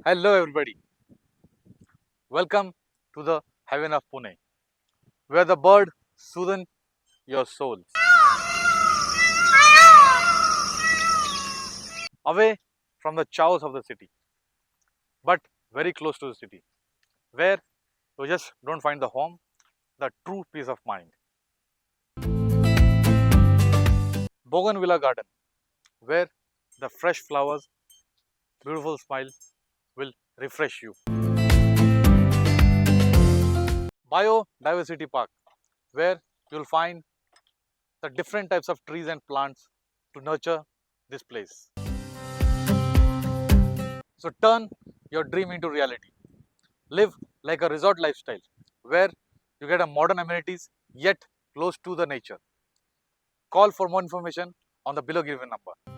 Hello everybody, welcome to the heaven of Pune, where the bird soothes your soul. Away from the chows of the city, but very close to the city, where you just don't find the home, the true peace of mind. Bougainvillea garden, where the fresh flowers, beautiful smile will refresh you. Biodiversity park, where you'll find the different types of trees and plants to nurture this place. So turn your dream into reality. Live like a resort lifestyle where you get a modern amenities yet close to the nature. Call for more information on the below given number.